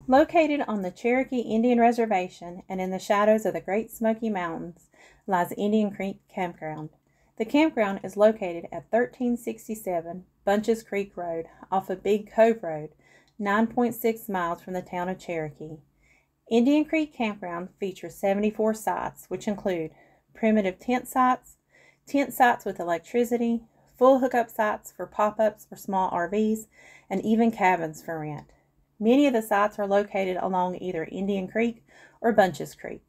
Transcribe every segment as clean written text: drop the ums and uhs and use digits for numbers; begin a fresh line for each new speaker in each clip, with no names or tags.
Located on the Cherokee Indian Reservation and in the shadows of the Great Smoky Mountains lies Indian Creek Campground. The campground is located at 1367 Bunches Creek Road off of Big Cove Road, 9.6 miles from the town of Cherokee. Indian Creek Campground features 74 sites, which include primitive tent sites with electricity, full hookup sites for pop-ups or small RVs, and even cabins for rent. Many of the sites are located along either Indian Creek or Bunches Creek.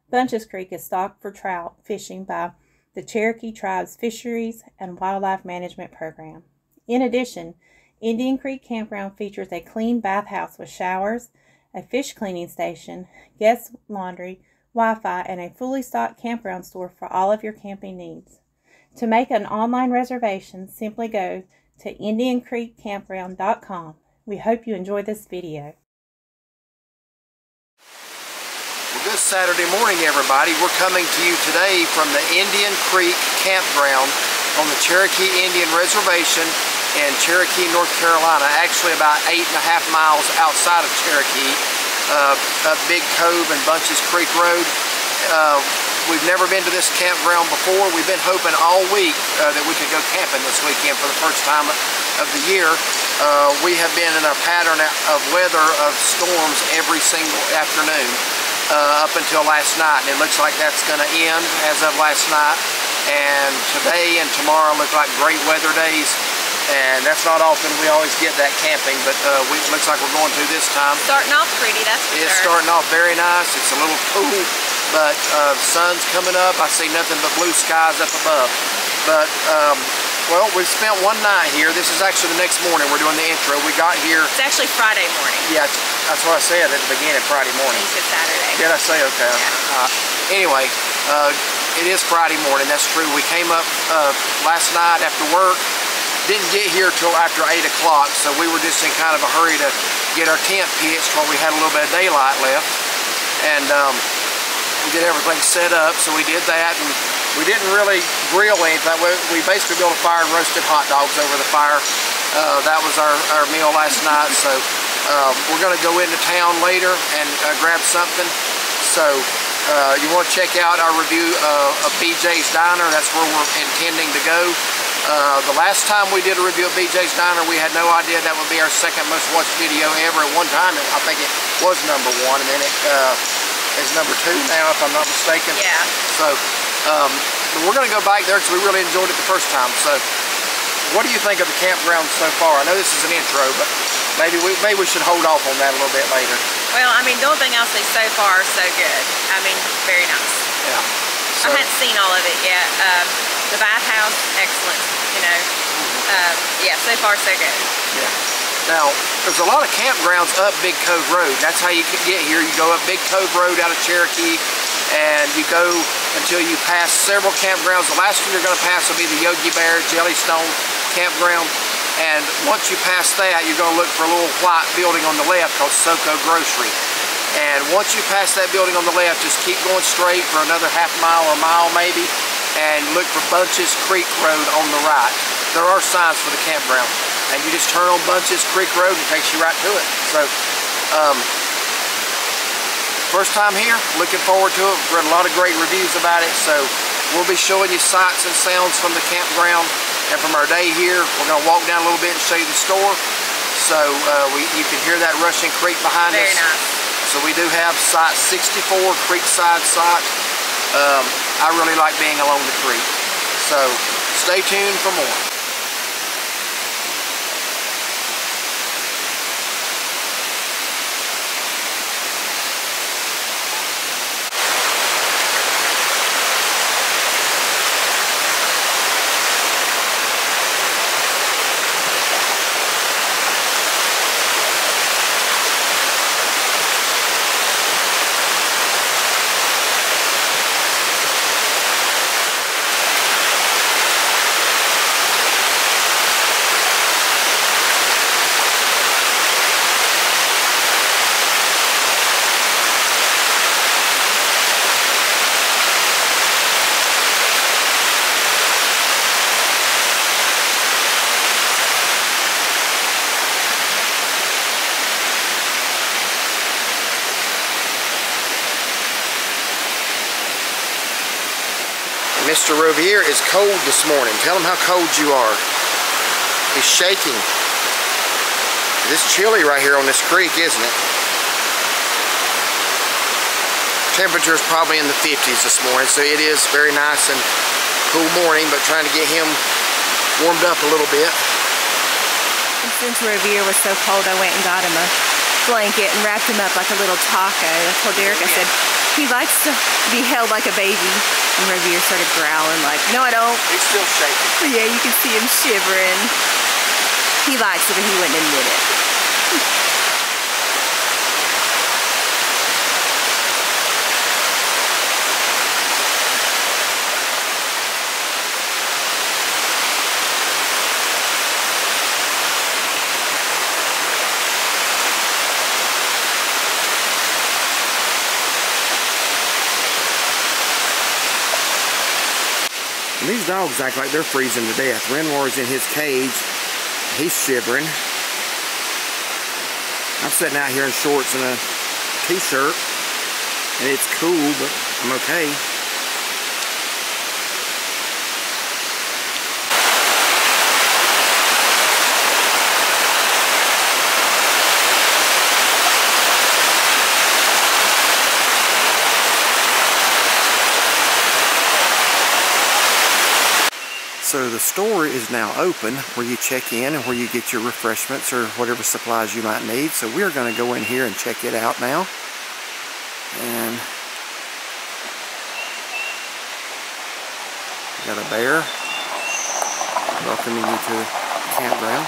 Bunches Creek is stocked for trout fishing by the Cherokee Tribe's Fisheries and Wildlife Management Program. In addition, Indian Creek Campground features a clean bathhouse with showers, a fish cleaning station, guest laundry, Wi-Fi, and a fully stocked campground store for all of your camping needs. To make an online reservation, simply go to IndianCreekCampground.com. We hope you enjoy this video.
Well, good Saturday morning, everybody. We're coming to you today from the Indian Creek Campground on the Cherokee Indian Reservation in Cherokee, North Carolina, actually about 8.5 miles outside of Cherokee, up Big Cove and Bunches Creek Road. We've never been to this campground before. We've been hoping all week that we could go camping this weekend for the first time of the year. We have been in a pattern of weather of storms every single afternoon up until last night, and it looks like that's going to end as of last night. And today and tomorrow look like great weather days, and that's not often we always get that camping, but it looks like we're going to this time.
Starting off pretty, that's for sure.
It's starting off very nice. It's a little cool, but the sun's coming up. I see nothing but blue skies up above. But well, we've spent one night here. This is actually the next morning. We're doing the intro. We got here.
It's actually Friday morning.
Yeah, that's what I said at the beginning, Friday morning.
You said Saturday.
Did I say? Okay. Yeah. Anyway, it is Friday morning. That's true. We came up last night after work. Didn't get here till after 8 o'clock, so we were just in kind of a hurry to get our tent pitched while we had a little bit of daylight left. And we get everything set up, so we did that. And we didn't really grill anything. We basically built a fire and roasted hot dogs over the fire. That was our meal last night. So we're going to go into town later and grab something. So you want to check out our review of BJ's Diner. That's where we're intending to go. The last time we did a review of BJ's Diner, we had no idea that would be our second most watched video ever. At one time, I think it was #1, and then it is #2 now, if I'm not mistaken.
Yeah.
So we're going to go back there because we really enjoyed it the first time. So what do you think of the campground so far? I know this is an intro, but maybe we should hold off on that a little bit later.
Well, I mean, the only thing I'll say so far is so good. I mean, very nice.
Yeah. So,
I hadn't seen all of it yet. The bathhouse, excellent. You know, yeah, so far so good.
Yeah. Now, there's a lot of campgrounds up Big Cove Road. That's how you can get here. You go up Big Cove Road out of Cherokee, and you go until you pass several campgrounds. The last one you're going to pass will be the Yogi Bear Jellystone Campground. And once you pass that, you're going to look for a little white building on the left called Soko Grocery. And once you pass that building on the left, just keep going straight for another half mile or mile maybe, and look for Bunches Creek Road on the right. There are signs for the campground, and you just turn on Bunches Creek Road and it takes you right to it. So first time here, looking forward to it. We've read a lot of great reviews about it, so we'll be showing you sights and sounds from the campground and from our day here. We're going to walk down a little bit and show you the store, so you can hear that rushing creek behind us.
Very nice.
So we do have site 64, Creekside site. I really like being along the creek. So stay tuned for more. Mr. Revere is cold this morning. Tell him how cold you are. He's shaking. It's chilly right here on this creek, isn't it? Temperature is probably in the 50s this morning, so it is very nice and cool morning, but trying to get him warmed up a little bit.
And since Revere was so cold, I went and got him a blanket and wrapped him up like a little taco. I told Derek, I said, he likes to be held like a baby. And Revere started growling like, no I don't.
He's still shaking.
But yeah, you can see him shivering. He likes it, but he wouldn't admit it.
And these dogs act like they're freezing to death. Renoir's in his cage. He's shivering. I'm sitting out here in shorts and a t-shirt, and it's cool, but I'm okay. So the store is now open where you check in and where you get your refreshments or whatever supplies you might need. So we're going to go in here and check it out now. And we got a bear welcoming you to the campground.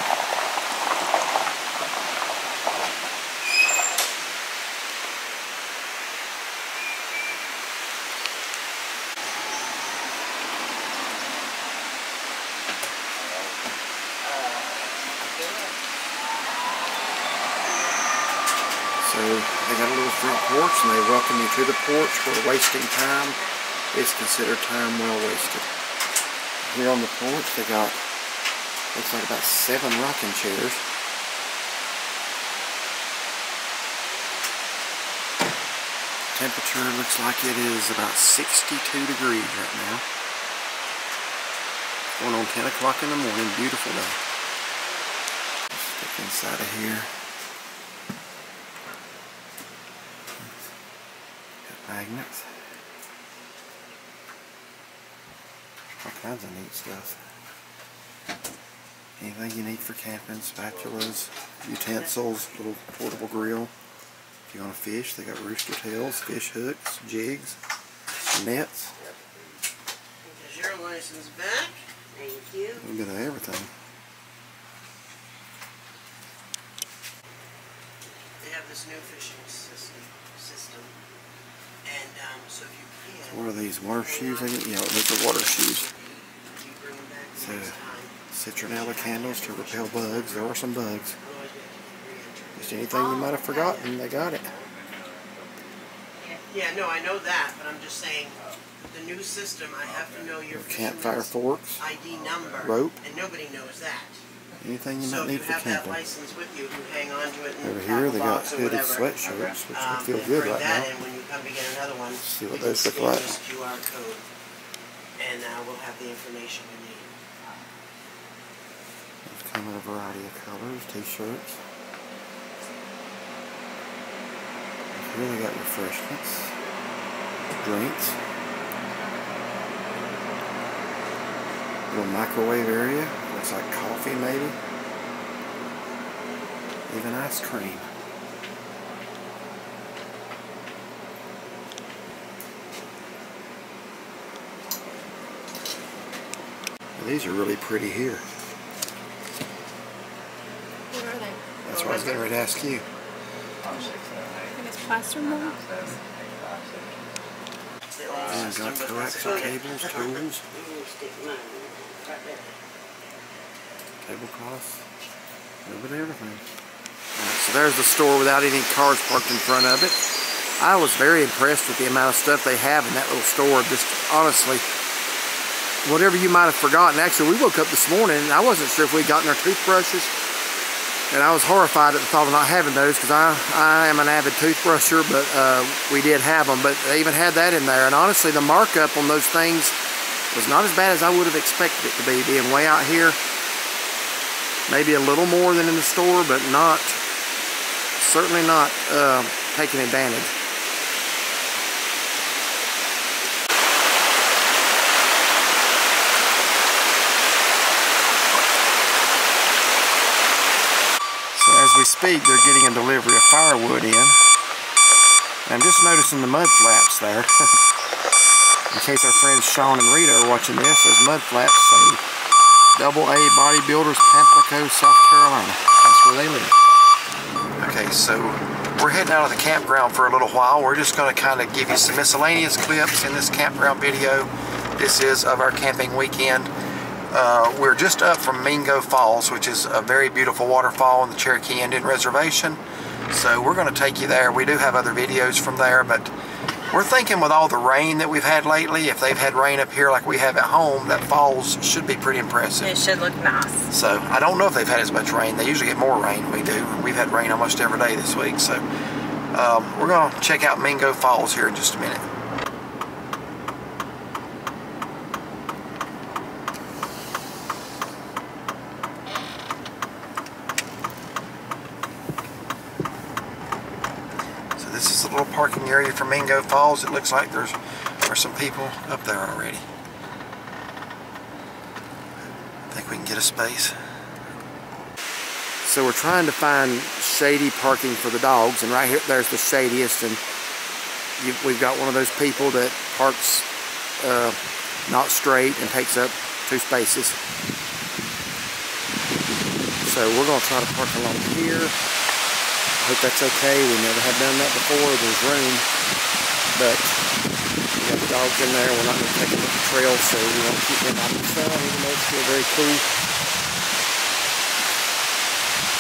So they got a little front porch and they welcome you to the porch where wasting time is considered time well wasted. Here on the porch they got, looks like about 7 rocking chairs. Temperature looks like it is about 62 degrees right now. Going on 10 o'clock in the morning, beautiful day. Stick inside of here. Magnets. All kinds of neat stuff. Anything you need for camping, spatulas, utensils, little portable grill. If you want to fish, they got rooster tails, fish hooks, jigs, nets.
Is your license back? Thank you.
A little bit of everything.
They have this new fishing system. And so if you can,
What are these, water shoes? Yeah, those are water shoes.
you bring them back
So,
next time.
citronella candles to repel bugs. There are some bugs.
Otherwise we have to re-enter.
Just anything you might have forgotten, they got it.
Yeah, no, I know that, but I'm just saying, with the new system, I have to know your
Campfire
fisherman's
forks,
ID number.
rope.
And nobody knows that.
Anything you
So
might
if
need
you
for
have that
camping.
license with you, you hang on to it in
Over
the
here
tackle
they got
box or
hooded
whatever.
sweatshirts, which would feel good
Bring
right
that
now.
in when you come to get another one.
See what
we
those
can
look
scan
like.
this QR code, and we'll have the information we need.
These come in a variety of colors, t-shirts. Here they got refreshments, drinks, little microwave area, looks like coffee maybe, even ice cream. These are really pretty here.
What are they?
That's what I was getting ready to ask you.
I think it's plaster mold.
Yeah, got coaxial cables, tools, tablecloths, a little bit of everything. Right, so there's the store without any cars parked in front of it. I was very impressed with the amount of stuff they have in that little store. Just honestly, whatever you might have forgotten. Actually, we woke up this morning and I wasn't sure if we'd gotten our toothbrushes. And I was horrified at the thought of not having those because I am an avid toothbrusher, but we did have them. But they even had that in there. And honestly, the markup on those things was not as bad as I would have expected it to be, being way out here. Maybe a little more than in the store, but not, certainly not taking advantage. So as we speak, they're getting a delivery of firewood in. And I'm just noticing the mud flaps there. In case our friends Sean and Rita are watching this, those mud flaps say Double A Bodybuilders, Pamplico, South Carolina. That's where they live. Okay, so we're heading out of the campground for a little while. We're just going to kind of give you some miscellaneous clips in this campground video. This is of our camping weekend. We're just up from Mingo Falls, which is a very beautiful waterfall in the Cherokee Indian Reservation. So we're going to take you there. We do have other videos from there, but we're thinking with all the rain that we've had lately, if they've had rain up here like we have at home, that falls should be pretty impressive.
It should look nice.
So I don't know if they've had as much rain. They usually get more rain than we do. We've had rain almost every day this week. So we're going to check out Mingo Falls here in just a minute. This is a little parking area for Mingo Falls. It looks like there's some people up there already. I think we can get a space. So we're trying to find shady parking for the dogs, and right here, there's the shadiest, and we've got one of those people that parks not straight and takes up 2 spaces. So we're going to try to park along here. I hope that's okay. We never have done that before. There's room, but we got the dogs in there. We're not going to take them up the trail, so we want to keep them out of the sun, even though it's still very cool.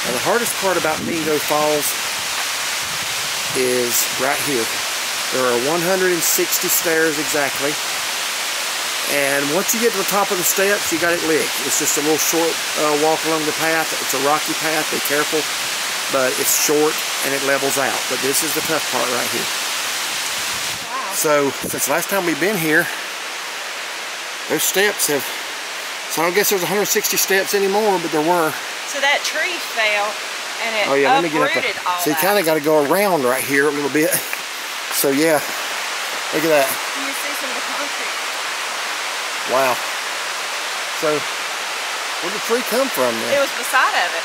Now, the hardest part about Mingo Falls is right here. There are 160 stairs exactly, and once you get to the top of the steps, you got it licked. It's just a little short walk along the path. It's a rocky path. Be careful. But it's short and it levels out. But this is the tough part right here. Wow. So, since last time we've been here, those steps have, so I don't guess there's 160 steps anymore, but there were.
So that tree fell and it uprooted all
so you kind of got to go around right here a little bit. So yeah, look at that.
You see some of the concrete.
Wow. So, where'd the tree come from then?
It was beside of it.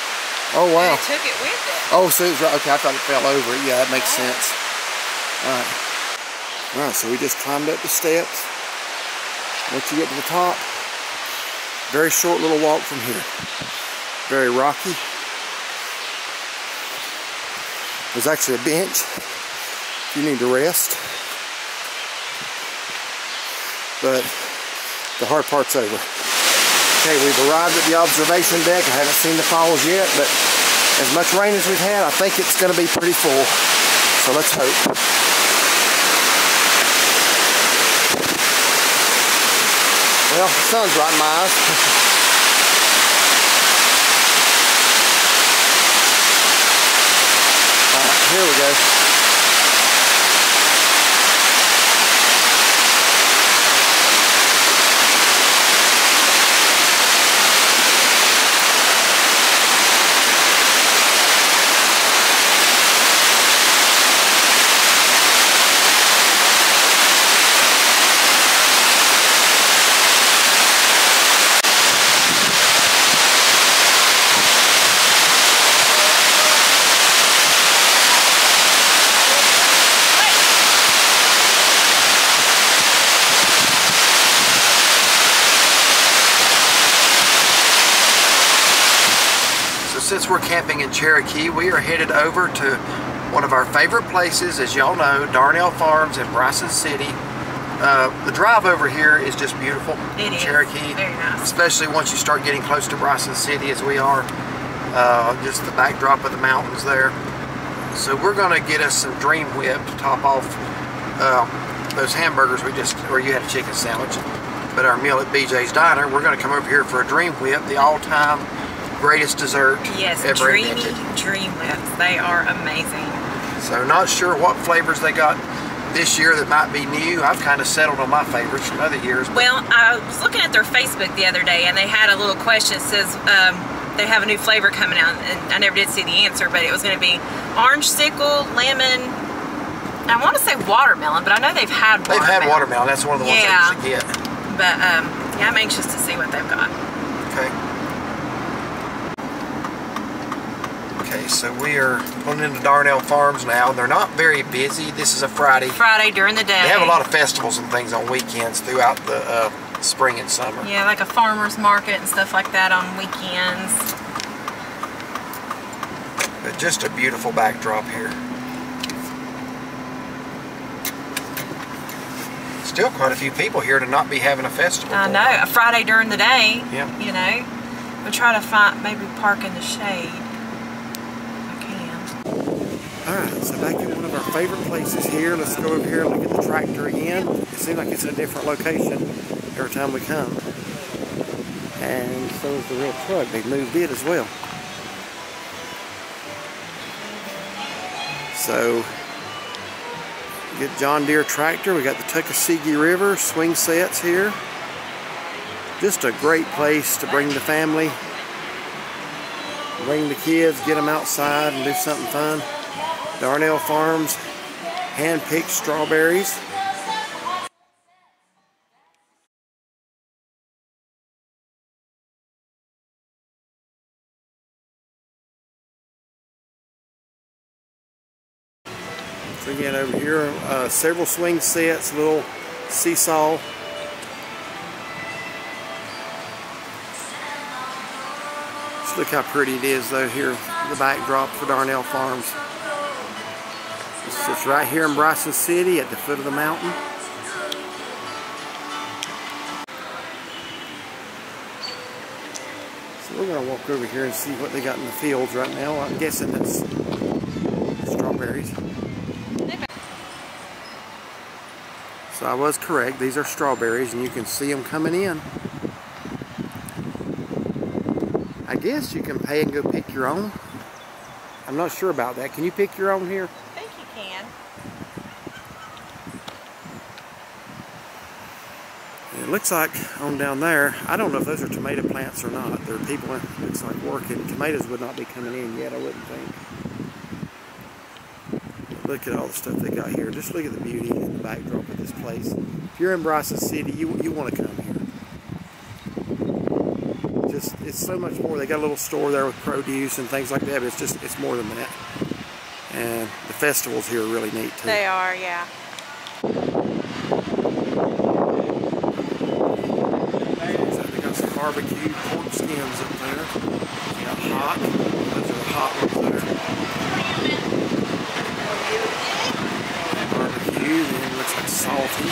Oh wow.
And it took it with it.
Oh, so it was right. Okay, I thought it fell over. Yeah, that makes sense. Alright. Alright, so we just climbed up the steps. Once you get to the top, very short little walk from here. Very rocky. There's actually a bench if you need to rest. But the hard part's over. Okay, we've arrived at the observation deck. I haven't seen the falls yet, but as much rain as we've had, I think it's going to be pretty full. So let's hope. Well, the sun's right in my eyes. Alright, here we go. Since we're camping in Cherokee, we are headed over to one of our favorite places, as y'all know, Darnell Farms in Bryson City. The drive over here is just beautiful.
It is.
Cherokee,
very nice.
especially once you start getting close to Bryson City, as we are. Just the backdrop of the mountains there. So we're going to get us some Dream Whip to top off those hamburgers or you had a chicken sandwich. But our meal at BJ's Diner, we're going to come over here for a Dream Whip, the all-time greatest dessert ever invented.
Dream Whips. They are amazing.
So not sure what flavors they got this year that might be new? I've kind of settled on my favorites from other years.
Well, I was looking at their Facebook the other day, and they had a little question that says they have a new flavor coming out, and I never did see the answer, but it was going to be orange sickle, lemon, I want to say watermelon, but I know they've had watermelon.
They've had watermelon. That's one of the ones I usually get.
But yeah, I'm anxious to see what they've got.
Okay. Okay, so we are pulling into Darnell Farms now. They're not very busy. This is a Friday.
Friday during the day.
They have a lot of festivals and things on weekends throughout the spring and summer.
Yeah, like a farmer's market and stuff like that on weekends.
But just a beautiful backdrop here. Still quite a few people here to not be having a festival.
I know, a Friday during the day.
Yeah.
You know, we'll try to find, maybe park in the shade. If I can.
Alright, so back in one of our favorite places here. Let's go over here and look at the tractor again. It seems like it's in a different location every time we come. And so is the red truck. They've moved it as well. So, good John Deere tractor. We got the Tuckasegee River swing sets here. Just a great place to bring the family, bring the kids, get them outside and do something fun. Darnell Farms, hand-picked strawberries. So again, over here, several swing sets, a little seesaw. Just look how pretty it is though here, the backdrop for Darnell Farms. It's just right here in Bryson City at the foot of the mountain. So we're going to walk over here and see what they got in the fields right now. I'm guessing that's strawberries. So I was correct, these are strawberries and you can see them coming in. I guess you can pay and go pick your own. I'm not sure about that. Can you pick your own here?
I think you can.
It looks like on down there, I don't know if those are tomato plants or not. There are people, it looks like, working. Tomatoes would not be coming in yet, I wouldn't think. Look at all the stuff they got here. Just look at the beauty and the backdrop of this place. If you're in Bryson City, you want to come here. Just, it's so much more. They got a little store there with produce and things like that, but it's more than that. And the festivals here are really neat too.
They are, yeah.
So they got some barbecue pork skins up there. They got hot. Those are the hot ones there. Barbecue, then it looks like salty.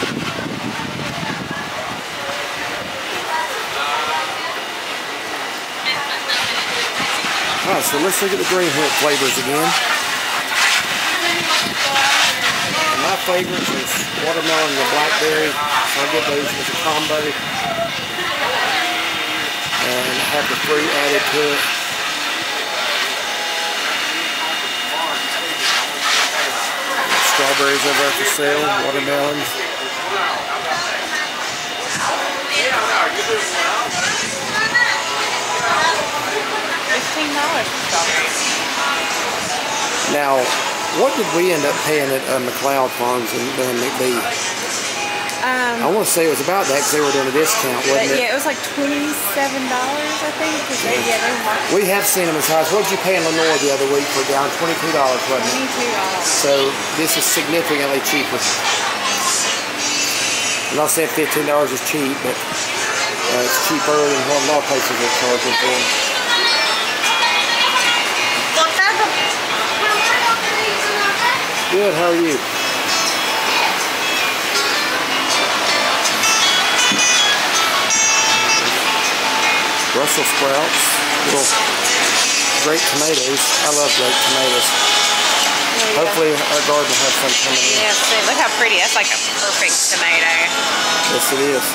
Alright, so let's look at the green hook flavors again. And my favorites is watermelon and blackberry. So I get those as a combo. And have the fruit added to it. Strawberries over there for sale, watermelons.
$15 for strawberries.
Now, what did we end up paying at McLeod Farms and McBee? I want to say it was about that because they were doing a discount, wasn't it?
Yeah, it was like $27, I think. They were
We have seen them as high as, what did you pay in Lenore the other week for down $22, wasn't it?
$22.
So this is significantly cheaper. I'm not saying $15 is cheap, but it's cheaper than what a lot of places are charging for them. Good, how are you? Brussels sprouts, little grape tomatoes. I love grape tomatoes.
Yeah.
Hopefully our garden will have some coming in.
Yeah, see, look how pretty. That's like a perfect tomato.
Yes, it is.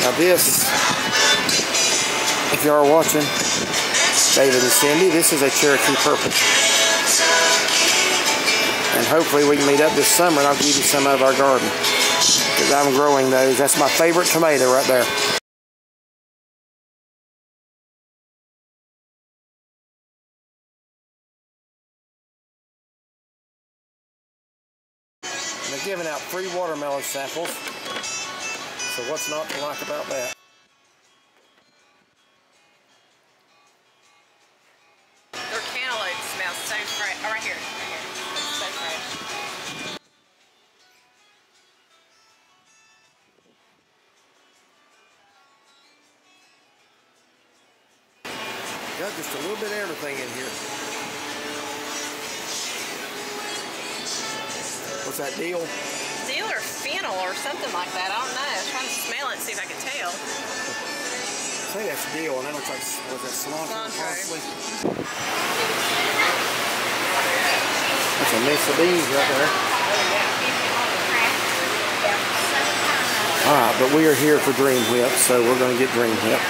Now this, if you are watching, David and Cindy, this is a Cherokee Purple. And hopefully we can meet up this summer and I'll give you some out of our garden. Because I'm growing those. That's my favorite tomato right there. And they're giving out free watermelon samples. So what's not to like about that?
Their cantaloupe smells so fresh. Oh, right here. It's so fresh.
Got just a little bit of everything in here. What's that, deal?
Deal or fennel or something like that. I don't know. I was trying to smell it and see if I could tell.
I think that's deal, and that looks like, what's that, cilantro? Parsley? That's a mix of beans right there. Alright, but we are here for Dream Whip, so we're going to get Dream Whip.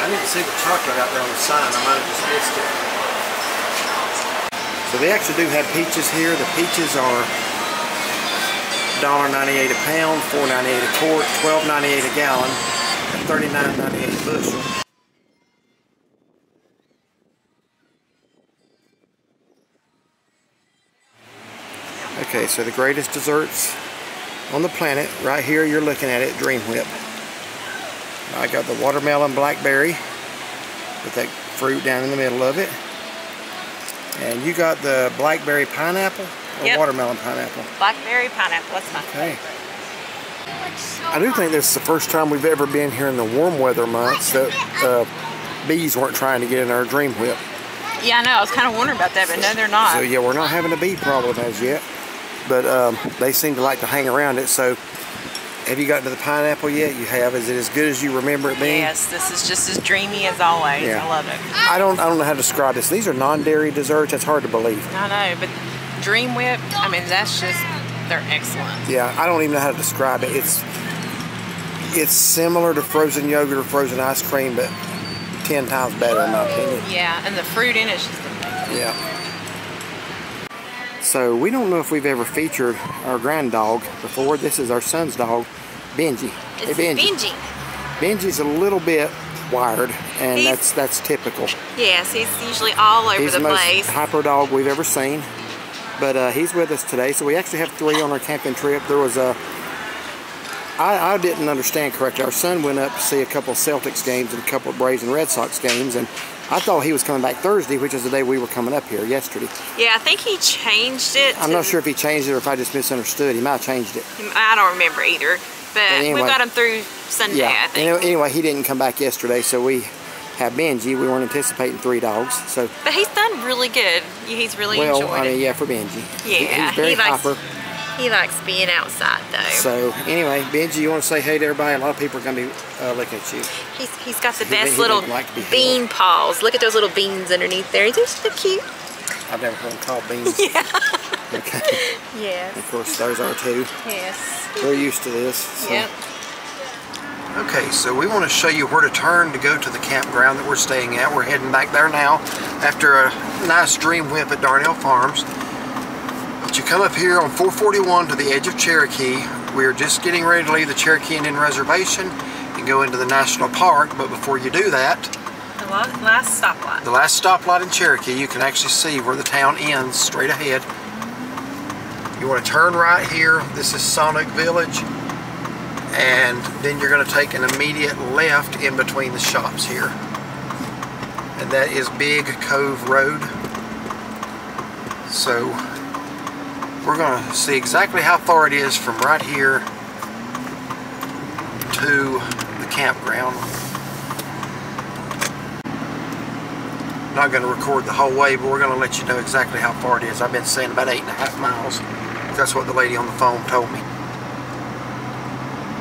I didn't see the chocolate out there on the sign. I might have just missed it. So they actually do have peaches here. The peaches are $1.98 a pound, $4.98 a quart, $12.98 a gallon, and $39.98 a bushel. Okay, so the greatest desserts on the planet, right here you're looking at it, Dream Whip. I got the watermelon blackberry with that fruit down in the middle of it. And you got the blackberry pineapple or watermelon pineapple?
Blackberry pineapple, that's my favorite.
I do think this is the first time we've ever been here in the warm weather months that bees weren't trying to get in our Dream Whip.
Yeah, I know. I was kind of wondering about that, but no, they're not.
So yeah, we're not having a bee problem as yet. But they seem to like to hang around it. So have you gotten to the pineapple yet? You have. Is it as good as you remember it being?
Yes, this is just as dreamy as always. Yeah. I love it.
I don't know how to describe this. These are non-dairy desserts. That's hard to believe.
I know, but Dream Whip, I mean, that's just, they're excellent.
Yeah, I don't even know how to describe it. It's similar to frozen yogurt or frozen ice cream, but 10 times better in my opinion.
Yeah, and the fruit in it's just amazing.
Yeah. So we don't know if we've ever featured our grand dog before. This is our son's dog, Benji.
It's
hey,
Benji.
Benji's a little bit wired, and that's typical.
Yes, he's usually all over the place.
He's the most hyper dog we've ever seen. But he's with us today. So we actually have 3 on our camping trip. There was I didn't understand correctly. Our son went up to see a couple of Celtics games and a couple of Braves and Red Sox games, and I thought he was coming back Thursday, which is the day we were coming up here yesterday.
Yeah, I think he changed it.
I'm not sure if he changed it or if I just misunderstood. He might have changed it.
I don't remember either. But
anyway,
we got him through Sunday,
yeah.
I think.
Anyway, he didn't come back yesterday, so we have Benji. We weren't anticipating 3 dogs. So.
But he's done really good. He's really enjoyed it.
Well, I mean, yeah, for Benji.
Yeah,
he's very hyper.
He likes being outside, though.
So, anyway, Benji, you want to say hey to everybody? A lot of people are going to be looking at you.
He's got the best little bean paws. Look at those little beans underneath there. They're so cute.
I've never heard them called beans.
Yeah.
Okay.
Yes.
Of course, those are too.
Yes.
We're used to this. So.
Yep.
Okay, so we want to show you where to turn to go to the campground that we're staying at. We're heading back there now after a nice Dream Whip at Darnell Farms. But you come up here on 441 to the edge of Cherokee. We're just getting ready to leave the Cherokee Indian Reservation and go into the national park. But before you do that,
The last stoplight.
The last stoplight in Cherokee, you can actually see where the town ends straight ahead. You want to turn right here. This is Sonic Village. And then you're going to take an immediate left in between the shops here. And that is Big Cove Road. So we're going to see exactly how far it is from right here to the campground. I'm not going to record the whole way, but we're going to let you know exactly how far it is. I've been saying about 8.5 miles. That's what the lady on the phone told me.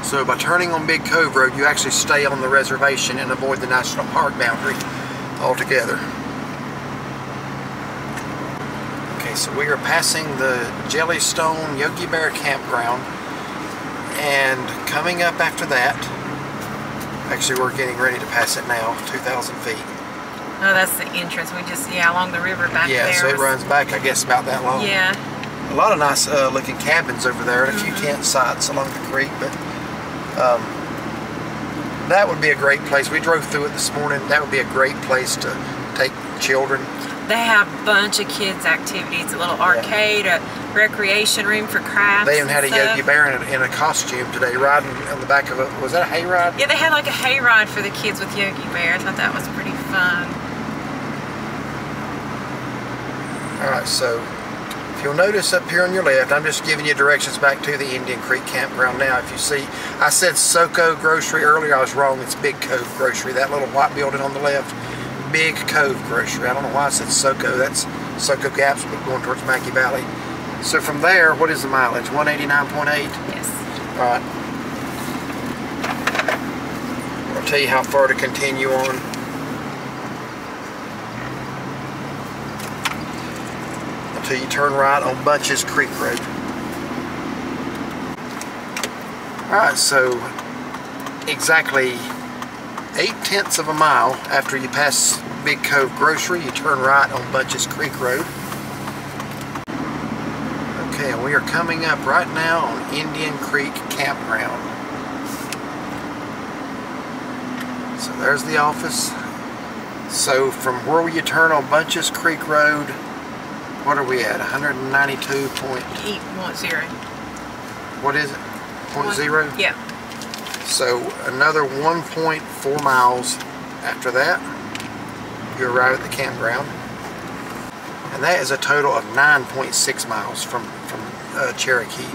So by turning on Big Cove Road, you actually stay on the reservation and avoid the national park boundary altogether. Okay, so we are passing the Jellystone Yogi Bear Campground, and coming up after that, Actually, we're getting ready to pass it now, 2,000 feet.
Oh, that's the entrance. We just, along the river back there.
Yeah, so it runs back, I guess, about that long.
Yeah.
A lot of nice looking cabins over there and a few tent sites along the creek, but that would be a great place. We drove through it this morning. That would be a great place to take children.
They have a bunch of kids' activities, a little arcade, a recreation room for crafts.
They even had a Yogi Bear in a costume today, riding on the back of a, was that a hayride?
Yeah, they had like a hayride for the kids with Yogi Bear. I thought that was pretty fun.
Alright, so if you'll notice up here on your left, I'm just giving you directions back to the Indian Creek Campground now. If you see, I said Soco Grocery earlier, I was wrong. It's Big Cove Grocery, that little white building on the left. Big Cove Grocery. I don't know why I said Soco. That's Soco Gaps, but going towards Mackey Valley. So from there, what is the mileage? 189.8?
Yes.
Alright. I'll tell you how far to continue on. Until you turn right on Bunches Creek Road. Alright, so exactly 0.8 of a mile after you pass Big Cove Grocery, you turn right on Bunches Creek Road. Okay, and we are coming up right now on Indian Creek Campground. So there's the office. So from where you turn on Bunches Creek Road, what are we at? 192 point...
8.0.
What is it? 0.0?
Yeah.
So another 1.4 miles after that, you arrive at the campground. And that is a total of 9.6 miles from Cherokee.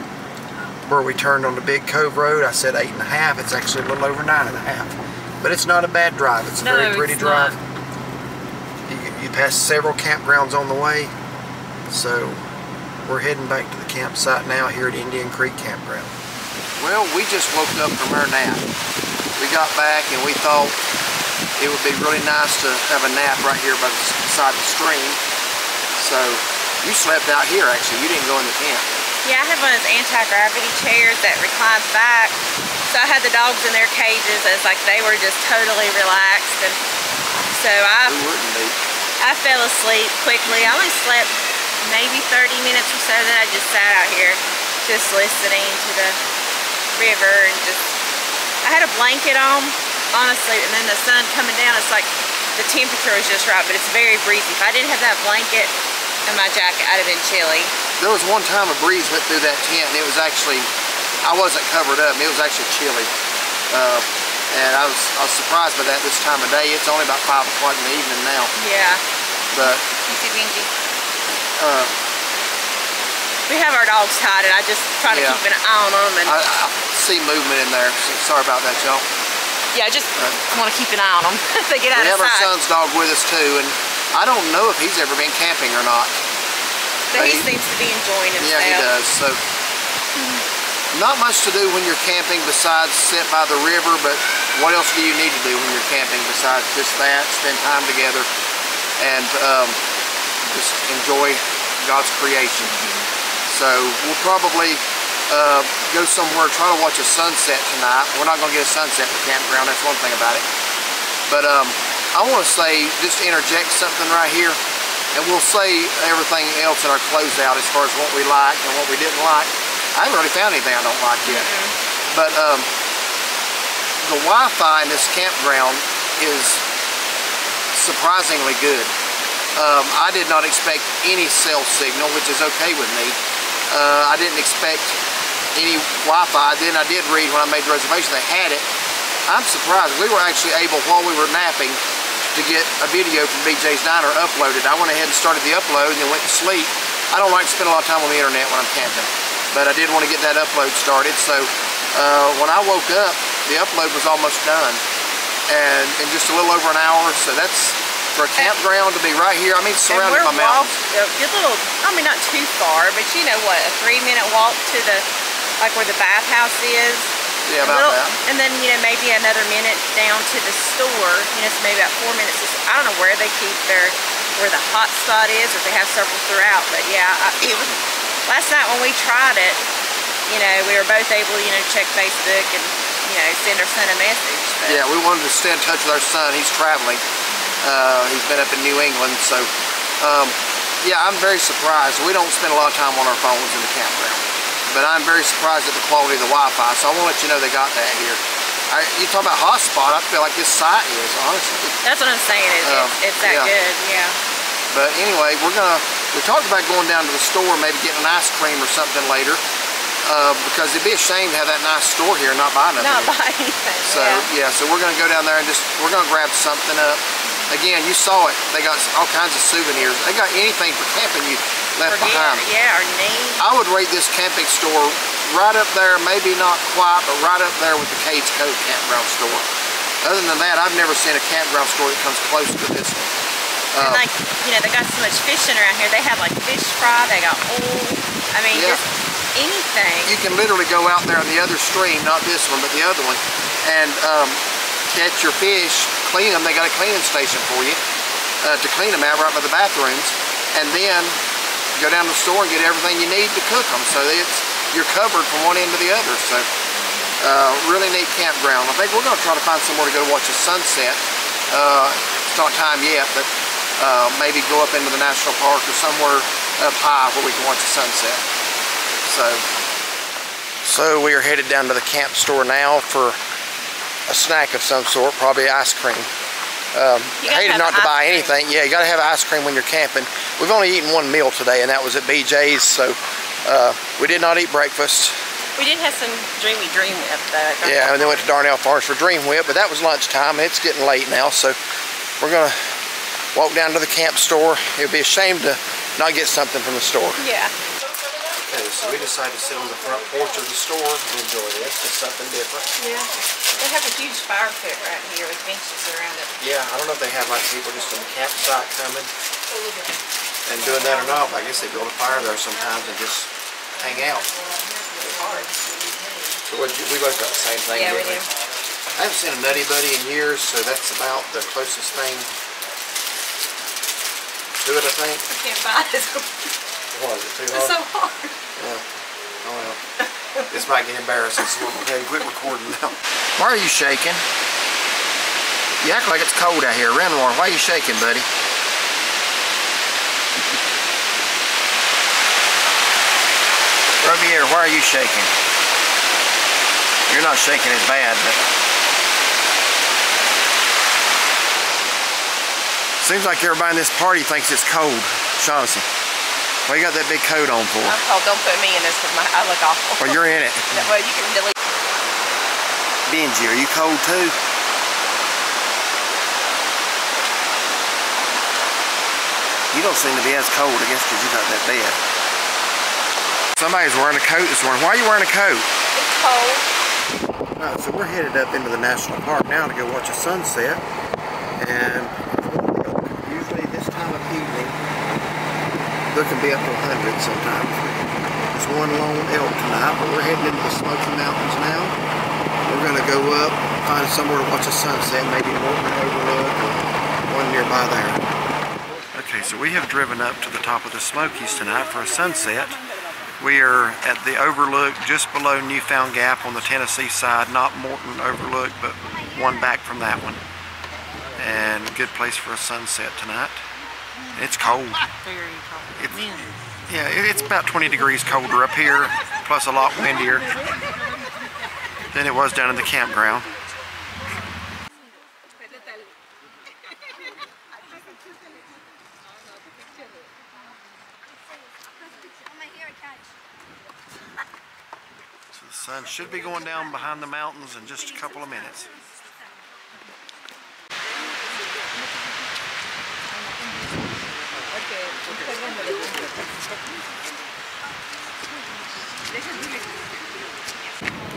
Where we turned on the Big Cove Road, I said 8.5. It's actually a little over 9.5. But it's not a bad drive. It's a very pretty drive. You pass several campgrounds on the way. So we're heading back to the campsite now here at Indian Creek Campground. Well, we just woke up from our nap. We got back and we thought it would be really nice to have a nap right here beside the stream. So you slept out here actually. You didn't go in the tent.
Yeah, I have one of those anti-gravity chairs that reclines back. So I had the dogs in their cages as like they were just totally relaxed. And so
Who wouldn't be?
I fell asleep quickly. I only slept maybe 30 minutes or so. Then I just sat out here just listening to the river and just, I had a blanket on, honestly, and then the sun coming down, it's like the temperature was just right, but it's very breezy. If I didn't have that blanket and my jacket, I'd have been chilly.
There was one time a breeze went through that tent and it was actually, I wasn't covered up and it was actually chilly. And I was surprised by that this time of day. It's only about 5 o'clock in the evening now.
Yeah.
But
we have our dogs tied and I just try to keep an eye on them. And
I see movement in there, so sorry about that, y'all.
Yeah, I just want to keep an eye on them. They get out of sight.
We have our son's dog with us too, and I don't know if he's ever been camping or not.
But he seems to be enjoying himself.
Yeah, he does. So, not much to do when you're camping besides sit by the river, but what else do you need to do when you're camping besides just that, spend time together, and just enjoy God's creation. So we'll probably go somewhere, try to watch a sunset tonight. We're not going to get a sunset at the campground, that's one thing about it. But I want to say, just interject something right here, and we'll say everything else in our closeout as far as what we liked and what we didn't like. I haven't really found anything I don't like yet. But the Wi-Fi in this campground is surprisingly good. I did not expect any cell signal, which is okay with me. I didn't expect any Wi-Fi. Then I did read when I made the reservation they had it. I'm surprised. We were actually able, while we were napping, to get a video from BJ's Diner uploaded. I went ahead and started the upload and then went to sleep. I don't like to spend a lot of time on the internet when I'm camping, but I did want to get that upload started. So when I woke up, the upload was almost done, and in just a little over an hour. So that's for a campground to be right here. I mean, surrounded by mountains.
A little, I mean, not too far, but you know what, a 3-minute walk to the, like where the bathhouse is.
Yeah, about that.
And then, you know, maybe another minute down to the store. You know, so maybe about 4 minutes. I don't know where they keep where the hot spot is, or if they have several throughout. But yeah, it was, last night when we tried it, you know, we were both able, you know, to check Facebook and send our son a message. But.
Yeah, we wanted to stay in touch with our son. He's traveling. He's been up in New England, so yeah, I'm very surprised. We don't spend a lot of time on our phones in the campground, but I'm very surprised at the quality of the Wi-Fi. So I want to let you know they got that here. You talk about hotspot, I feel like this site is, honestly.
That's what I'm saying, it's that good, yeah.
But anyway, we talked about going down to the store, maybe getting an ice cream or something later, because it'd be a shame to have that nice store here and not buy nothing.
Not buy anything,
so, yeah, so we're going to go down there and we're going to grab something up. Again, you saw it, they got all kinds of souvenirs. They got anything for camping you left behind.
Yeah, or name.
I would rate this camping store right up there, maybe not quite, but right up there with the Cades Cove campground store. Other than that, I've never seen a campground store that comes close to this one.
And like, they got so much fishing around here. They have like fish fry, they got oil, I mean, just anything.
You can literally go out there on the other stream, not this one, but the other one, and catch your fish, clean them. They got a cleaning station for you to clean them out right by the bathrooms, and then go down to the store and get everything you need to cook them. So you're covered from one end to the other. So really neat campground. I think we're going to try to find somewhere to go watch a sunset. It's not time yet, but maybe go up into the national park or somewhere up high where we can watch a sunset. So we are headed down to the camp store now for a snack of some sort, probably ice cream. I hated not to buy anything. Yeah, you got to have ice cream when you're camping. We've only eaten one meal today, and that was at BJ's, so we did not eat breakfast.
We did have some Dreamy Dream Whip, though.
Yeah, and then went to Darnell Farms for Dream Whip, but that was lunchtime, and it's getting late now, so we're going to walk down to the camp store. It would be a shame to not get something from the store.
Yeah.
Okay, so we decided to sit on the front porch of the store and enjoy this. It's something different.
Yeah. They have a huge fire pit right here with benches around it.
Yeah, I don't know if they have like people just on the campsite coming and doing that or not, but I guess they build a fire there sometimes and just hang out. So we both got the same thing.
Yeah, we do.
I haven't seen a Nutty Buddy in years, so that's about the closest thing to it, I think.
I can't buy this.
What, is it too hard?
It's so hard.
Yeah. Oh well. This might get embarrassing, so we'll go ahead and quit recording now. Why are you shaking? You act like it's cold out here. Renoir, why are you shaking, buddy? Robier, why are you shaking? You're not shaking as bad, but... Seems like everybody in this party thinks it's cold. Shaughnessy, why you got that big coat on for?
I'm told don't put me in this because I look awful.
Well, you're in it.
Well, you can delete.
Benji, are you cold too? You don't seem to be as cold, I guess, because you got that bed. Somebody's wearing a coat this morning. Why are you wearing a coat?
It's cold.
Alright, so we're headed up into the national park now to go watch a sunset. And usually this time of evening, there can be up to 100 sometimes. It's one lone elk tonight, but we're heading into the Smoky Mountains now. We're going to go up, find somewhere to watch a sunset, maybe Morton Overlook or one nearby there. Okay, so we have driven up to the top of the Smokies tonight for a sunset. We are at the overlook just below Newfound Gap on the Tennessee side, not Morton Overlook, but one back from that one. And a good place for a sunset tonight. It's cold.
Very cold.
It's about 20 degrees colder up here, plus a lot windier than it was down in the campground. So the sun should be going down behind the mountains in just a couple of minutes.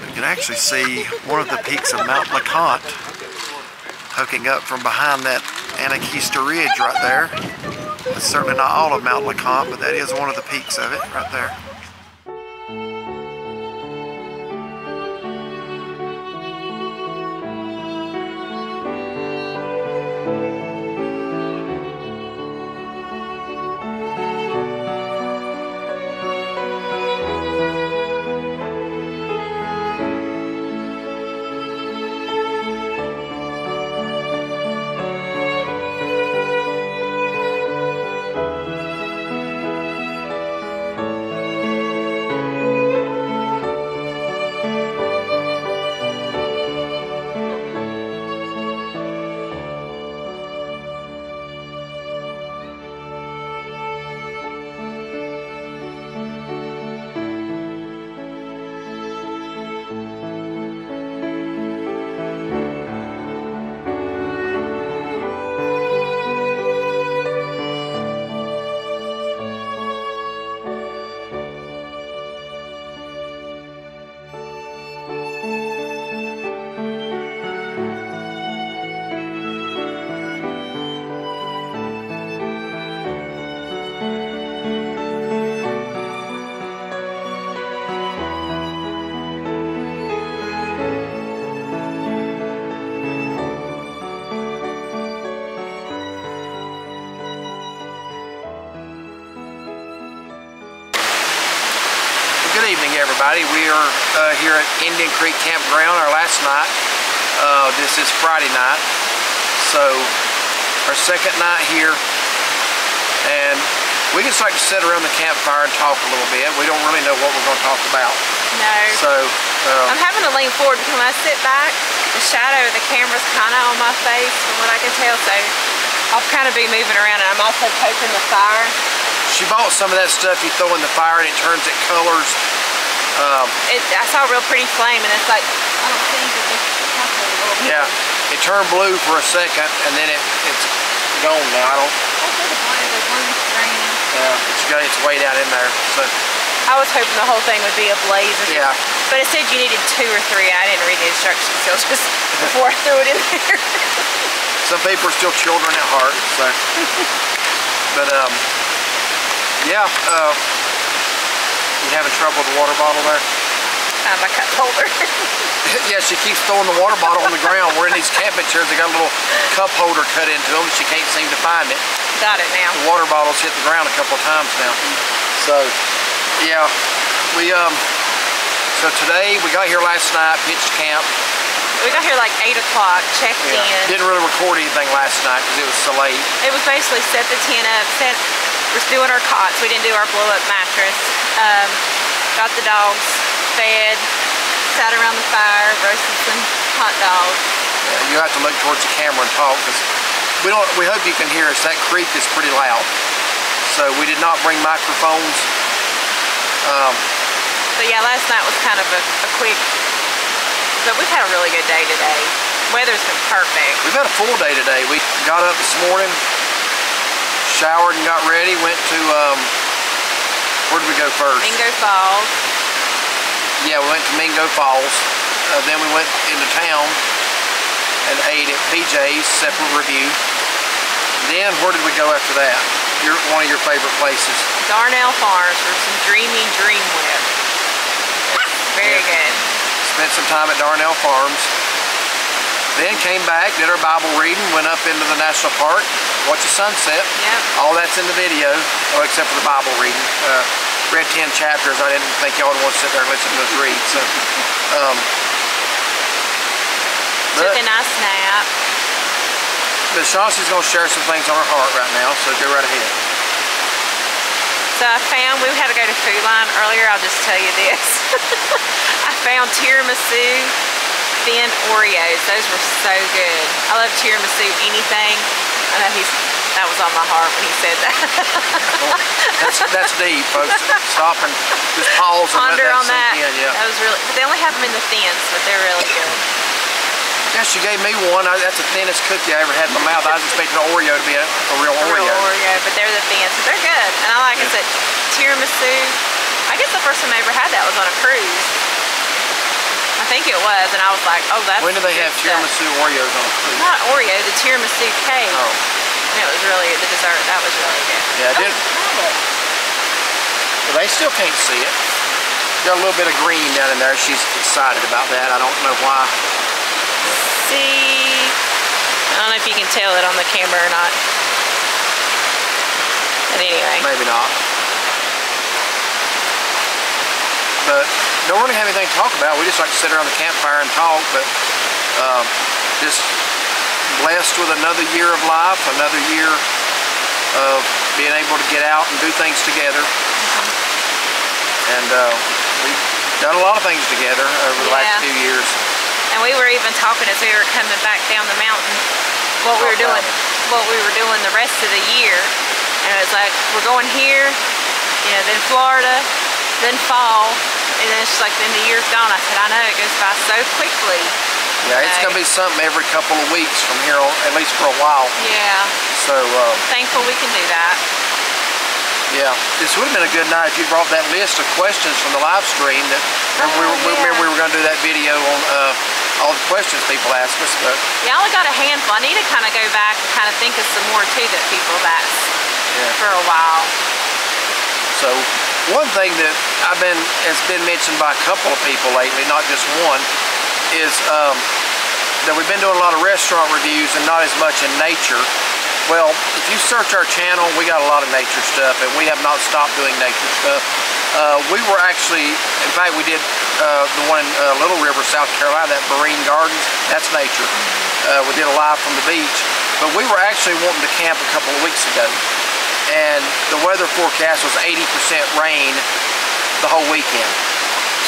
You can actually see one of the peaks of Mount LeConte poking up from behind that Anarchista Ridge right there. It's certainly not all of Mount LeConte, but that is one of the peaks of it right there. everybody. We are here at Indian Creek Campground, our last night. This is Friday night, so our second night here, and we just like to sit around the campfire and talk a little bit. We don't really know what we're going to talk about.
No.
So
I'm having to lean forward because when I sit back, the shadow of the camera's kind of on my face from what I can tell, so I'll kind of be moving around, and I'm also poking the fire.
She bought some of that stuff you throw in the fire and it turns it colors.
I saw a real pretty flame, and it's like, I don't see the little
yeah, it turned blue for a second and then it's gone now. I don't. Yeah, it's got its weight out in there. So
I was hoping the whole thing would be ablaze.
Yeah.
But it said you needed 2 or 3. I didn't read the instructions, so just before I threw it in there.
Some people are still children at heart, so. But yeah, you having trouble with the water bottle there?
My cup holder.
Yeah, she keeps throwing the water bottle on the ground. We're in these camping chairs. They got a little cup holder cut into them. She can't seem to find it.
Got it now.
The water bottle's hit the ground a couple of times now. So, yeah, so today we got here last night, pitched camp.
We got here like 8 o'clock, checked in.
Didn't really record anything last night because it was so late.
It was basically set the tent up, we're doing our cots. We didn't do our blow up mattress. Got the dogs fed, sat around the fire, roasted some hot dogs.
Yeah, you have to look towards the camera and talk because we hope you can hear us. That creek is pretty loud. So we did not bring microphones.
But yeah, last night was kind of a quick, but we've had a really good day today. Weather's been perfect.
We've had a full day today. We got up this morning, showered and got ready, went to, where did we go first?
Mingo Falls.
Yeah, we went to Mingo Falls. Then we went into town and ate at BJ's, separate review. Then where did we go after that? One of your favorite places.
Darnell Farms for some dreamy dream whip. Very good.
Spent some time at Darnell Farms. Then came back, did our Bible reading, went up into the national park, watched the sunset.
Yep.
All that's in the video, except for the Bible reading. Read 10 chapters. I didn't think y'all would want to sit there and listen to us read. So,
took a nice nap.
But Chauncey's going to share some things on her heart right now, so go right ahead.
So we had to go to Food Line earlier. I'll just tell you this. I found tiramisu thin Oreos. Those were so good. I love tiramisu anything. I know that was on my heart when he said that.
That's deep, folks. Stop and just pause and
ponder
let that
on that.
sink in. Yeah.
That was really, but they only have them in the thins, but they're really good.
Yeah, she gave me one. That's the thinnest cookie I ever had in my mouth. I was expecting an Oreo to be a real Oreo.
Real Oreo, but they're the thins. So they're good. And I said, tiramisu. I guess the first time I ever had that was on a cruise. I think it was, and I was like, oh, that's
when do they have tiramisu Oreos on a cruise?
Not Oreo, the tiramisu cake.
Oh.
And it was really, the dessert, that was really good.
Yeah, I did. Well, they still can't see it. Got a little bit of green down in there. She's excited about that. I don't know why.
See, I don't know if you can tell it on the camera or not. But anyway.
Maybe not. But don't really have anything to talk about. We just like to sit around the campfire and talk, but just blessed with another year of life, another year of being able to get out and do things together. And we've done a lot of things together over the last few years.
And we were even talking as we were coming back down the mountain what we were doing the rest of the year. And it was like, we're going here, then Florida, then fall, and then it's like, then the year's gone. I said, I know, it goes by so quickly.
Yeah, it's going to be something every couple of weeks from here on, at least for a while.
Yeah.
So,
thankful we can do that.
Yeah, this would have been a good night if you brought that list of questions from the live stream. Remember we were going to do that video on all the questions people ask us. But
yeah, I only got a handful. I need to kind of go back and kind of think of some more too that people have asked for a while.
So one thing that has been mentioned by a couple of people lately, not just one, is that we've been doing a lot of restaurant reviews and not as much in nature. Well, if you search our channel, we got a lot of nature stuff, and we have not stopped doing nature stuff. We were actually, in fact, we did the one in Little River, South Carolina, that Marine Gardens. That's nature. We did a live from the beach. But we were actually wanting to camp a couple of weeks ago. And the weather forecast was 80% rain the whole weekend.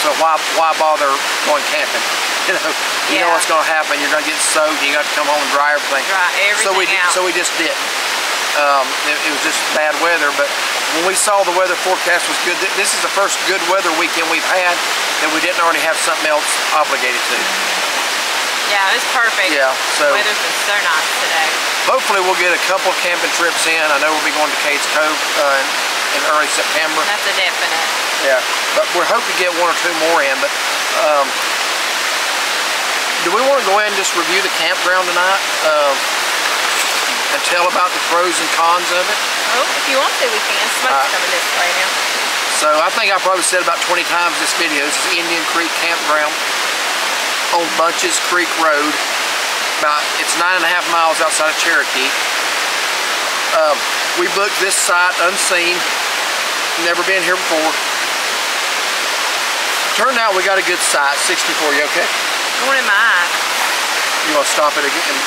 So why bother going camping? You know what's going to happen. You're going to get soaked. You got to come home and dry everything.
Dry everything out.
So we just didn't. It was just bad weather. But when we saw the weather forecast was good, this is the first good weather weekend we've had that we didn't already have something else obligated to.
Yeah, it was perfect.
Yeah. So
the weather's been so nice today.
Hopefully we'll get a couple of camping trips in. I know we'll be going to Cades Cove in early September.
That's a definite.
Yeah, but we're hoping to get one or two more in. But do we want to go ahead and just review the campground tonight and tell about the pros and cons of it?
Oh, if you want to, we can. Smoke's coming this way now.
So I think I probably said about 20 times this video. This is Indian Creek Campground on Bunches Creek Road. It's 9.5 miles outside of Cherokee. We booked this site unseen. Never been here before. Turned out we got a good site. 64. You okay?
What am I?
You want to stop it again and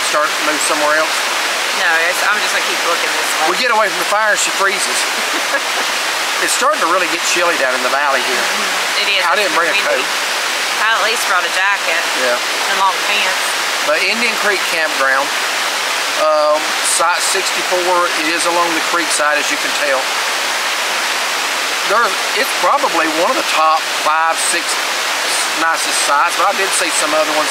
move somewhere else?
No, I'm just gonna keep looking this way.
We get away from the fire and she freezes. It's starting to really get chilly down in the valley here.
It is.
I didn't bring a coat.
I at least brought a jacket.
Yeah.
And long pants.
But Indian Creek Campground, site 64, it is along the creek side, as you can tell. It's probably one of the top 5, 6 nicest sites, but I did see some other ones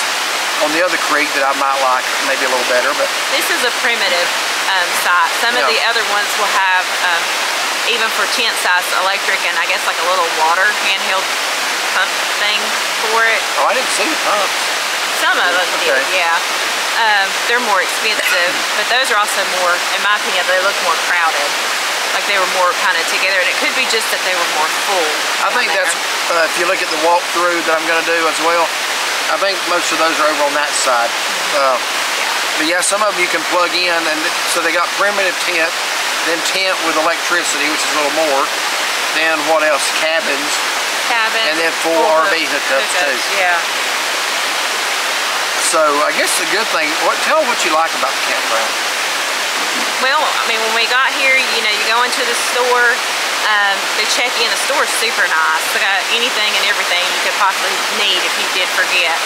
on the other creek that I might like maybe a little better. But
this is a primitive site. Some of the other ones will have, even for tent size, electric and I guess like a little water handheld pump thing for it.
Oh, I didn't see the pumps.
Some of them did, yeah. They're more expensive, but those are also more, in my opinion, they look more crowded. Like they were more kind of together, and it could be just that they were more full.
I think that's, if you look at the walkthrough that I'm going to do as well, I think most of those are over on that side. But yeah, some of them you can plug in, and so they got primitive tent, then tent with electricity, which is a little more. Then what else? Cabins. And then full RV hookups too.
Yeah.
So I guess the good thing, tell what you like about the campground.
Well, I mean, when we got here, you know, you go into the store, they check in. The store is super nice. They got anything and everything you could possibly need if you did forget.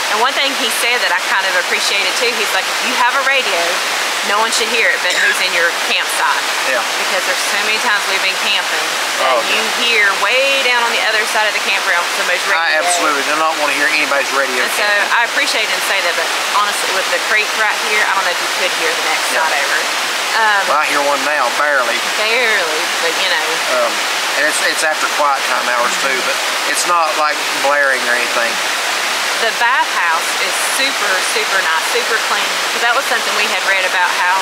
And one thing he said that I kind of appreciated too, he's like, if you have a radio, no one should hear it but who's in your campsite. Yeah. Because there's so many times we've been camping that you hear way down on the other side of the campground somebody's radio.
I absolutely do not want to hear anybody's radio.
And so I appreciate him say that, but honestly, with the creek right here, I don't know if you could hear the next side over.
Well, I hear one now, barely.
Barely, but you know.
And it's after quiet time hours too, but it's not like blaring or anything.
The bathhouse is super, super nice, super clean. Because that was something we had read about how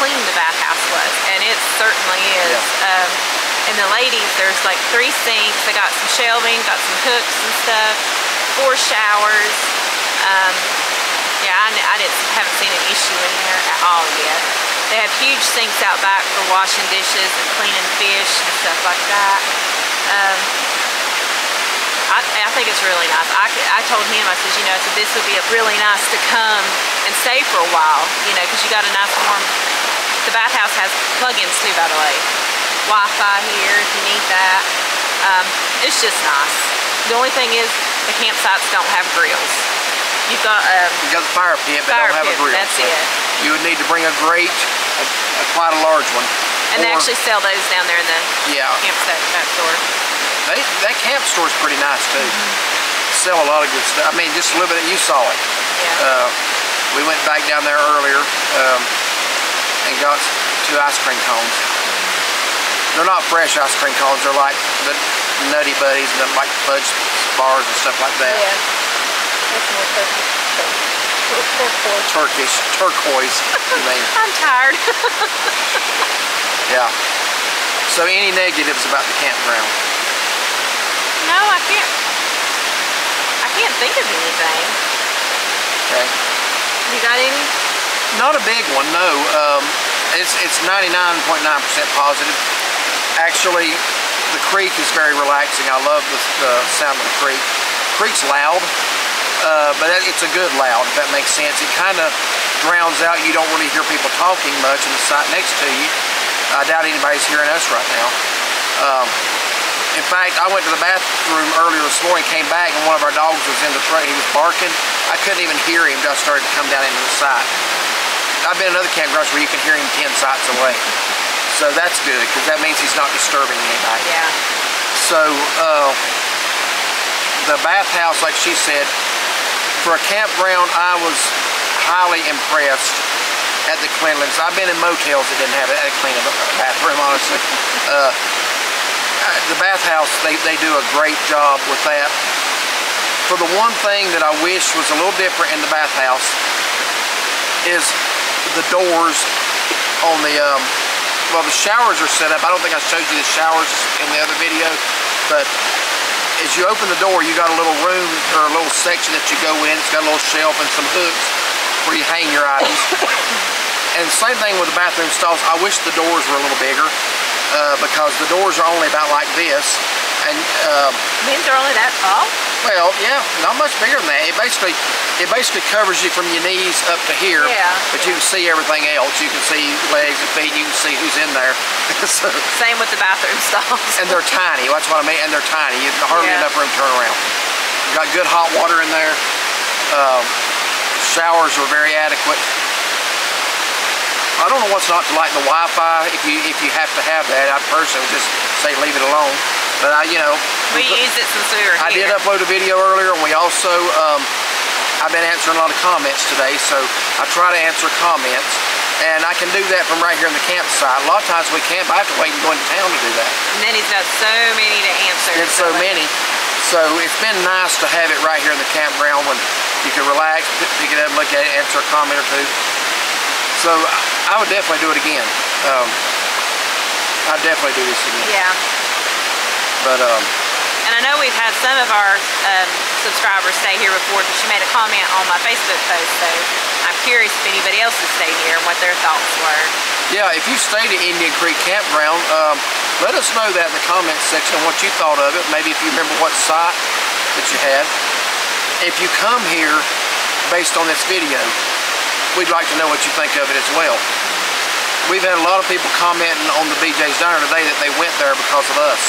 clean the bathhouse was, and it certainly is. And the ladies, there's like 3 sinks. They got some shelving, got some hooks and stuff, 4 showers. Yeah, I haven't seen an issue in there at all yet. They have huge sinks out back for washing dishes and cleaning fish and stuff like that. I think it's really nice. I told him, I said, you know, this would be really nice to come and stay for a while, you know, because you got a nice warm. The bathhouse has plug-ins too, by the way. Wi-Fi here if you need that. It's just nice. The only thing is the campsites don't have grills. You've got
the fire pit, but don't have a grill.
That's it.
You would need to bring a grate, quite a large one.
And they actually sell those down there in the campsite store.
That camp store is pretty nice too. Sell a lot of good stuff. I mean, just a little bit. You saw it. Yeah. We went back down there earlier and got 2 ice cream cones. They're not fresh ice cream cones. They're like the Nutty Buddies and like fudge bars and stuff like that.
Yeah. That's more
turquoise. I mean.
I'm tired.
Yeah. So any negatives about the campground?
No, I can't think of anything.
Okay.
You got any?
Not a big one, no. It's 99.9% positive. Actually, the creek is very relaxing. I love the sound of the creek. Creek's loud, but it's a good loud, if that makes sense. It kind of drowns out. You don't really hear people talking much in the site next to you. I doubt anybody's hearing us right now. In fact, I went to the bathroom earlier this morning, came back, and one of our dogs was in the truck. He was barking. I couldn't even hear him until I started to come down into the site. I've been in other campgrounds where you can hear him 10 sites away. So that's good, because that means he's not disturbing anybody.
Yeah.
So, the bathhouse, like she said, for a campground, I was highly impressed at the cleanliness. I've been in motels that didn't have a clean bathroom, honestly. The bathhouse, they do a great job with that. For the one thing that I wish was a little different in the bathhouse is the doors on the, well, the showers are set up. I don't think I showed you the showers in the other video, but as you open the door, you got a little room or a little section that you go in. It's got a little shelf and some hooks where you hang your items. And same thing with the bathroom stalls. I wish the doors were a little bigger. Because the doors are only about like this, and
Men's are only that tall?
well, yeah, not much bigger than that. It basically covers you from your knees up to here.
Yeah.
But you can see everything else. You can see legs and feet. You can see who's in there. So,
Same with the bathroom stalls.
and they're tiny. That's what I mean. And they're tiny. You hardly enough room to turn around. You got good hot water in there. Showers are very adequate. I don't know what's not to like the Wi-Fi. If you have to have that, I personally would just say leave it alone. But we
use it since we were here.
I did upload a video earlier, and we also I've been answering a lot of comments today, so I try to answer comments, and I can do that from right here in the campsite. A lot of times we camp, I have to wait and go into town to do that.
And then he's got so many to answer.
There's so many. So it's been nice to have it right here in the campground when you can relax, pick it up, look at it, answer a comment or two. So I would definitely do it again. I'd definitely do this again.
Yeah.
But
and I know we've had some of our subscribers stay here before, because she made a comment on my Facebook post, so I'm curious if anybody else has stayed here and what their thoughts were.
yeah, if you stayed at Indian Creek Campground, let us know that in the comments section what you thought of it. Maybe if you remember what site that you had. If you come here based on this video, we'd like to know what you think of it as well. We've had a lot of people commenting on the BJ's Diner today that they went there because of us.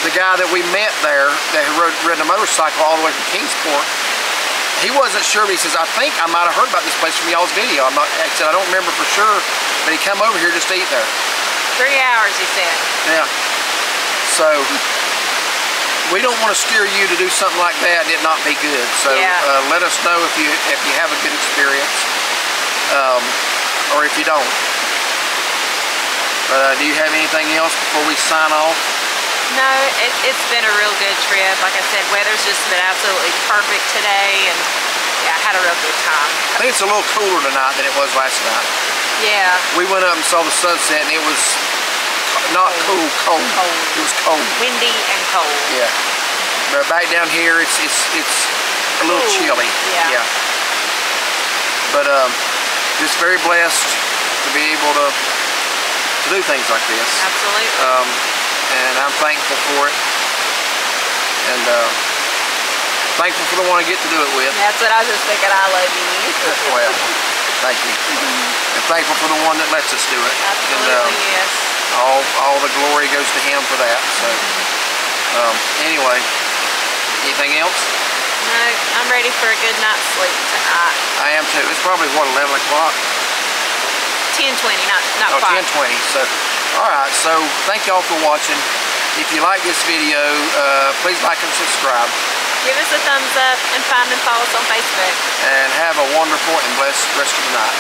The guy that we met there that rode a motorcycle all the way from Kingsport, he wasn't sure, but he says, I think I might have heard about this place from y'all's video. I said, I don't remember for sure, but he come over here just to eat there.
3 hours, he said.
Yeah. So we don't want to steer you to do something like that and it not be good. So let us know if you have a good experience, or if you don't. But do you have anything else before we sign off?
No, it's been a real good trip. Like I said, weather's just been absolutely perfect today, and yeah, I had a real good time.
I think it's a little cooler tonight than it was last night.
Yeah.
We went up and saw the sunset, and it was not cool. It was cold.
Windy and cold.
Yeah. But back down here, it's a little chilly.
Yeah.
But just very blessed to be able to do things like this.
Absolutely.
And I'm thankful for it. And thankful for the one I get to do it with.
That's what I was just thinking. I love you.
Well, thank you. And thankful for the one that lets us do it.
Absolutely,
and,
yes.
All the glory goes to him for that. So, anyway, anything else?
No, I'm ready for a good night's sleep tonight.
I am too. It's probably, what, 11 o'clock?
10:20, not quite.
10:20. So, all right. So, thank y'all for watching. If you like this video, please like and subscribe.
Give us a thumbs up and find and follow us on Facebook.
And have a wonderful and blessed rest of the night.